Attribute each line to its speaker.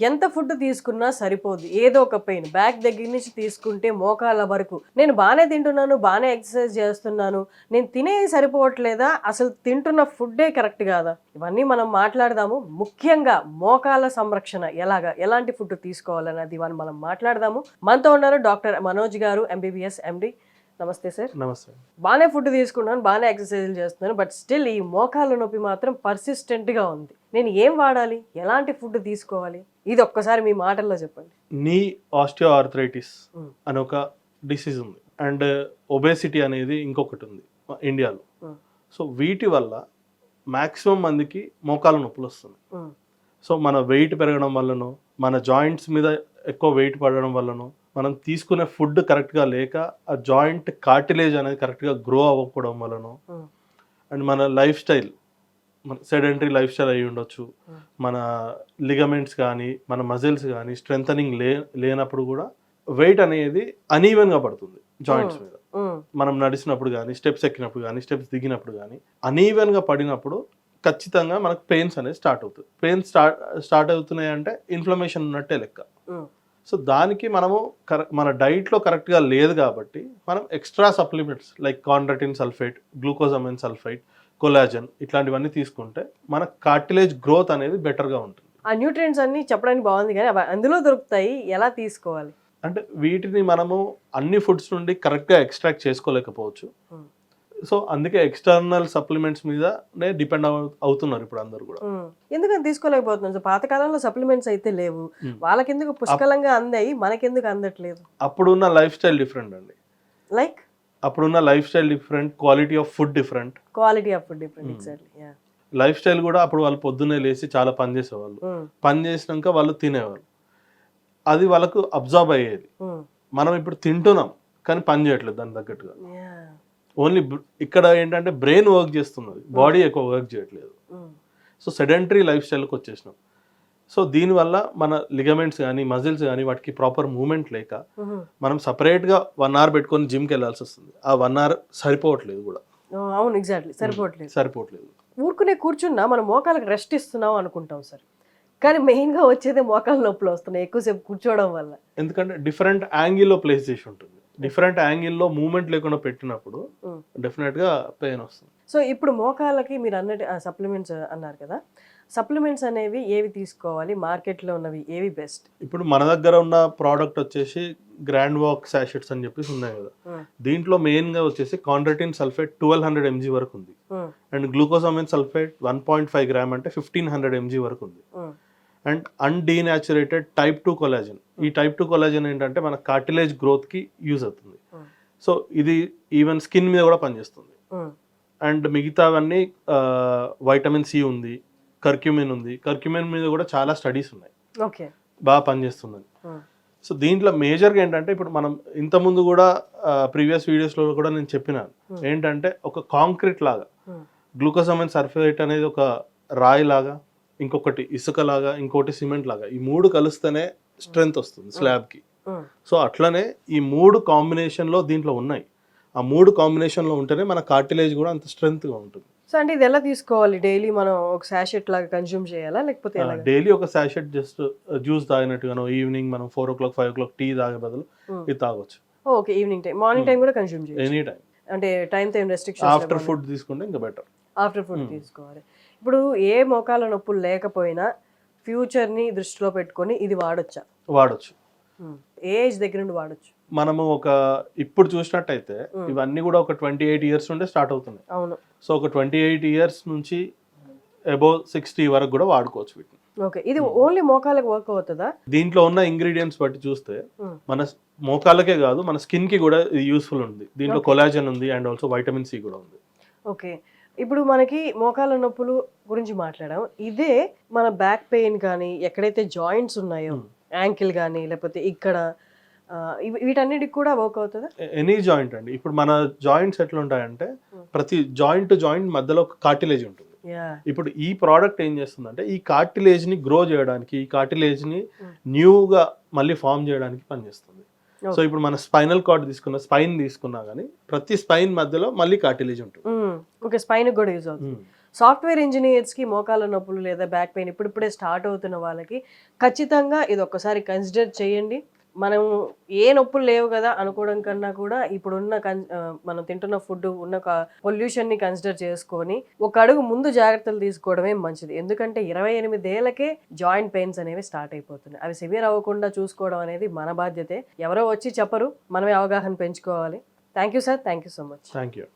Speaker 1: ఎంత ఫుడ్ తీసుకున్నా సరిపోదు, ఏదో ఒక పెయిన్ బ్యాక్ దగ్గర నుంచి తీసుకుంటే మోకాళ్ళ వరకు. నేను బాగానే తింటున్నాను, బాగానే ఎక్సర్సైజ్ చేస్తున్నాను, నేను తినేది సరిపోవట్లేదా, అసలు తింటున్న ఫుడ్డే కరెక్ట్ కాదా, ఇవన్నీ మనం మాట్లాడదాము. ముఖ్యంగా మోకాళ్ళ సంరక్షణ ఎలాంటి ఫుడ్ తీసుకోవాలన్నది ఇవన్నీ మనం మాట్లాడదాము. మనతో ఉన్నారు డాక్టర్ మనోజ్ గారు, ఎంబీబీఎస్ ఎండి. నమస్తే సార్.
Speaker 2: నమస్తే.
Speaker 1: బాగానే ఫుడ్ తీసుకున్నాను, బాగానే ఎక్సర్సైజ్లు చేస్తున్నాను, బట్ స్టిల్ ఈ మోకాళ్ళ నొప్పి మాత్రం పర్సిస్టెంట్గా ఉంది. నేను ఏం వాడాలి, ఎలాంటి ఫుడ్ తీసుకోవాలి, ఇది ఒక్కసారి మీ మాటల్లో చెప్పండి.
Speaker 2: నీ ఆస్టియో ఆర్థరైటిస్ అని ఒక డిసీజ్ ఉంది, అండ్ ఒబేసిటీ అనేది ఇంకొకటి ఉంది ఇండియాలో. సో వీటి వల్ల మ్యాక్సిమం మందికి మోకాళ్ళ నొప్పులు వస్తుంది. సో మన వెయిట్ పెరగడం వల్లనో, మన జాయింట్స్ మీద ఎక్కువ వెయిట్ పడడం వల్లనో, మనం తీసుకునే ఫుడ్ కరెక్ట్గా లేక ఆ జాయింట్ కార్టిలేజ్ అనేది కరెక్ట్గా గ్రో అవ్వకపోవడం వల్లనో, అండ్ మన లైఫ్ స్టైల్, మన సెడెంటరీ లైఫ్ స్టైల్ అయి ఉండొచ్చు, మన లిగమెంట్స్ కానీ మన మజిల్స్ కానీ స్ట్రెంథనింగ్ లేనప్పుడు కూడా వెయిట్ అనేది అనీవెన్గా పడుతుంది జాయింట్స్ మీద. మనం నడిచినప్పుడు కానీ, స్టెప్స్ ఎక్కినప్పుడు కానీ, స్టెప్స్ దిగినప్పుడు కానీ అనీవెన్గా పడినప్పుడు ఖచ్చితంగా మనకు పెయిన్స్ అనేది స్టార్ట్ అవుతుంది. పెయిన్స్ స్టార్ట్ అవుతున్నాయి అంటే ఇన్ఫ్లమేషన్ ఉన్నట్టే లెక్క. సో దానికి మనము మన డైట్లో కరెక్ట్గా లేదు కాబట్టి మనం extra supplements like carnitine sulphate, glucosamine sulphite, collagen ఇట్లాంటివన్నీ తీసుకుంటే మన కార్టిలేజ్ గ్రోత్ అనేది బెటర్గా ఉంటుంది.
Speaker 1: ఆ న్యూట్రియంట్స్ అన్ని చెప్పడానికి బాగుంది, కానీ అవి అందులో దొరుకుతాయి, ఎలా తీసుకోవాలి
Speaker 2: అంటే వీటిని మనము అన్ని ఫుడ్స్ నుండి కరెక్ట్గా ఎక్స్ట్రాక్ట్ చేసుకోలేకపోవచ్చు. సో అందుకే ఎక్స్టర్నల్ సప్లిమెంట్స్ మీదనే డిపెండ్ అవుతున్నారు ఇప్పుడు అందరు కూడా.
Speaker 1: ఎందుకని తీసుకోలేకపోతున్నారు? పాతకాలంలో సప్లిమెంట్స్ అయితే లేవు, వాళ్ళకెందుకు పుష్కలంగా అందాయి, మనకెందుకు అందట్లేదు?
Speaker 2: అప్పుడున్న లైఫ్ స్టైల్ డిఫరెంట్ అండి.
Speaker 1: లైక్
Speaker 2: అప్పుడున్న life style different, quality of food different.
Speaker 1: Exactly.
Speaker 2: Life style కూడా అప్పుడు వాళ్ళు పొద్దున్నే లేచి చాలా పని చేసేవాళ్ళు, పని చేసినాక వాళ్ళు తినేవాళ్ళు, అది వాళ్ళకు అబ్జర్వ్ అయ్యేది. మనం ఇప్పుడు తింటున్నాం కానీ పని చేయట్లేదు దాని తగ్గట్టుగా. ఓన్లీ ఇక్కడ ఏంటంటే బ్రెయిన్ వర్క్ చేస్తున్నది, బాడీ ఎక్కువ వర్క్ చేయట్లేదు. సో సెడెంటరీ లైఫ్ స్టైల్కి వచ్చేసినాం. సో దీనివల్ల మన లిగమెంట్స్ కానీ మజిల్స్ కానీ వాటికి ప్రాపర్ మూవ్మెంట్ లేక మనం సపరేట్గా 1 hour పెట్టుకొని జిమ్కి వెళ్ళాల్సి వస్తుంది. ఆ 1 hour సరిపోవట్లేదు కూడా.
Speaker 1: అవును, ఎగ్జాక్ట్లీ,
Speaker 2: సరిపోవట్లేదు.
Speaker 1: ఊరుకునే కూర్చున్నా మనం మోకాళ్ళకి రెస్ట్ ఇస్తున్నాం అనుకుంటాం సార్, కానీ మెయిన్గా వచ్చేదే మోకాళ్ళ నొప్పులు వస్తున్నాయి ఎక్కువసేపు కూర్చోవడం వల్ల.
Speaker 2: ఎందుకంటే డిఫరెంట్ యాంగిల్లో ప్లేస్ చేసి ఉంటుంది, డిఫరెంట్ యాంగిల్లో మూవ్మెంట్ లేకుండా పెట్టినప్పుడు డెఫినెట్గా పెయిన్ వస్తుంది.
Speaker 1: సో ఇప్పుడు మోకాళ్ళకి మీరు అన్నట్టు సప్లిమెంట్స్ అన్నారు కదా, సప్లిమెంట్స్ అనేవి ఏవి తీసుకోవాలి, మార్కెట్లో ఉన్నవి ఏవి బెస్ట్?
Speaker 2: ఇప్పుడు మన దగ్గర ఉన్న ప్రోడక్ట్ వచ్చేసి గ్రాండ్ వాక్ సాషెట్స్ అని చెప్పేసి ఉన్నాయి కదా. దీంట్లో మెయిన్గా వచ్చేసి కార్నిటిన్ సల్ఫేట్ 1200 mg వరకు ఉంది, అండ్ గ్లూకోజమైన్ సల్ఫేట్ 1.5 grams అంటే 1500 mg వరకు ఉంది, అండ్ అన్డీనాచురేటెడ్ టైప్ 2 కొలాజన్. ఈ టైప్ 2 కొలాజన్ ఏంటంటే మన కార్టిలేజ్ గ్రోత్కి యూజ్ అవుతుంది. సో ఇది ఈవెన్ స్కిన్ మీద కూడా పనిచేస్తుంది. అండ్ మిగతావన్నీ వైటమిన్ సి ఉంది, కర్క్యూమిన్ ఉంది. కర్క్యూమిన్ మీద కూడా చాలా స్టడీస్ ఉన్నాయి, బాగా పనిచేస్తుంది. సో దీంట్లో మేజర్గా ఏంటంటే ఇప్పుడు మనం ఇంతకుముందు కూడా ప్రీవియస్ వీడియోస్లో కూడా నేను చెప్పినాను ఏంటంటే ఒక కాంక్రీట్ లాగా గ్లూకోజమైన్ సల్ఫేట్ అనేది ఒక రాయి లాగా, ఇంకొకటి ఇసుక లాగా, ఇంకొకటి సిమెంట్ లాగా, ఈ 3 కలిస్తేనే స్ట్రెంగ్త్ వస్తుంది స్లాబ్కి. సో అట్లనే ఈ 3 కాంబినేషన్లో దీంట్లో ఉన్నాయి. ఆ 3 కాంబినేషన్లో ఉంటేనే మన కార్టిలేజ్ కూడా అంత స్ట్రెంగ్త్గా ఉంటుంది.
Speaker 1: సో అంటే ఇది ఎలా తీసుకోవాలి? డైలీ మనం ఒక సాషెట్ లాగా కన్జ్యూమ్ చేయాలా, లేకపోతే
Speaker 2: డైలీ ఒక సాషెట్ జస్ట్ జ్యూస్ తాగినట్టుగానో, ఈవినింగ్ మనం 4 o'clock 5 o'clock టీ తాగే బదులు ఇది తాగొచ్చు.
Speaker 1: Okay, evening time, morning time కూడా కన్జ్యూమ్ చేయొచ్చు, ఎనీ టైం. అంటే టైం రెస్ట్రిక్షన్,
Speaker 2: ఆఫ్టర్ ఫుడ్ తీసుకుంటే ఇంకా బెటర్.
Speaker 1: ఆఫ్టర్ ఫుడ్ తీసుకోవాలి. ఇప్పుడు ఏ మోకాళ్ళ నొప్పులు లేకపోయినా ఫ్యూచర్ని దృష్టిలో పెట్టుకొని ఇది వాడొచ్చు. ఏ ఏజ్ దగ్గర నుండి వాడొచ్చు?
Speaker 2: మనము ఇప్పుడు చూసినట్టయితే ఇవన్నీ కూడా ఒక 28 years నుండే స్టార్ట్ అవుతున్నాయి.
Speaker 1: అవును.
Speaker 2: సో ఒక 28 years నుంచి అబౌవ్ 60 వరకు కూడా వాడుకోవచ్చు వీటిని.
Speaker 1: ఓకే, ఇది ఓన్లీ మోకాళ్ళకి వర్క్ అవుతుందా?
Speaker 2: దీంట్లో ఉన్న ఇంగ్రీడియంట్స్ బట్టి చూస్తే మన మోకాళ్ళకే కాదు మన స్కిన్ కి కూడా ఇది యూస్ఫుల్ ఉంది. దీంట్లో కొలాజన్ ఉంది అండ్ ఆల్సో వైటమిన్ సి కూడా ఉంది.
Speaker 1: ఓకే, ఇప్పుడు మనకి మోకాళ్ళ నొప్పులు గురించి మాట్లాడాం. ఇదే మన బ్యాక్ పెయిన్ కానీ, ఎక్కడైతే జాయింట్స్ ఉన్నాయో యాంకిల్ కానీ, లేకపోతే ఇక్కడ వీటన్నిటికి కూడా వర్క్ అవుతుందా?
Speaker 2: ఎనీ జాయింట్ అండి. ఇప్పుడు మన జాయింట్స్ ఎట్లా ఉంటాయంటే ప్రతి జాయింట్ జాయింట్ మధ్యలో ఒక కార్టిలేజ్ ఉంటుంది. ఇప్పుడు ఈ ప్రోడక్ట్ ఏం చేస్తుందంటే ఈ కార్టిలేజ్ ని గ్రో చేయడానికి, ఈ కార్టిలేజ్ ని న్యూగా మళ్ళీ ఫామ్ చేయడానికి పనిచేస్తుంది. సో ఇప్పుడు మన స్పైనల్ కార్డ్ స్పైన్ తీసుకున్నా కానీ ప్రతి స్పైన్ మధ్యలో మళ్ళీ కార్టిలేజ్ ఉంటుంది.
Speaker 1: ఓకే, స్పైన్ కూడా యూజ్ అవుతుంది. సాఫ్ట్వేర్ ఇంజనీర్స్కి మోకాళ్ళ నొప్పులు లేదా బ్యాక్ పెయిన్ ఇప్పుడిప్పుడే స్టార్ట్ అవుతున్న వాళ్ళకి ఖచ్చితంగా ఇది ఒక్కసారి కన్సిడర్ చేయండి. మనం ఏ నొప్పులు లేవు కదా అనుకోవడం కన్నా కూడా ఇప్పుడున్న మనం తింటున్న ఫుడ్ ఉన్న పొల్యూషన్ని కన్సిడర్ చేసుకొని ఒక అడుగు ముందు జాగ్రత్తలు తీసుకోవడమే మంచిది. ఎందుకంటే 28 ఏళ్ళకే జాయింట్ పెయిన్స్ అనేవి స్టార్ట్ అయిపోతున్నాయి. అవి సివియర్ అవ్వకుండా చూసుకోవడం అనేది మన బాధ్యతే. ఎవరో వచ్చి చెప్పరు, మనమే అవగాహన పెంచుకోవాలి. Thank you sir, thank you so much.
Speaker 2: Thank you.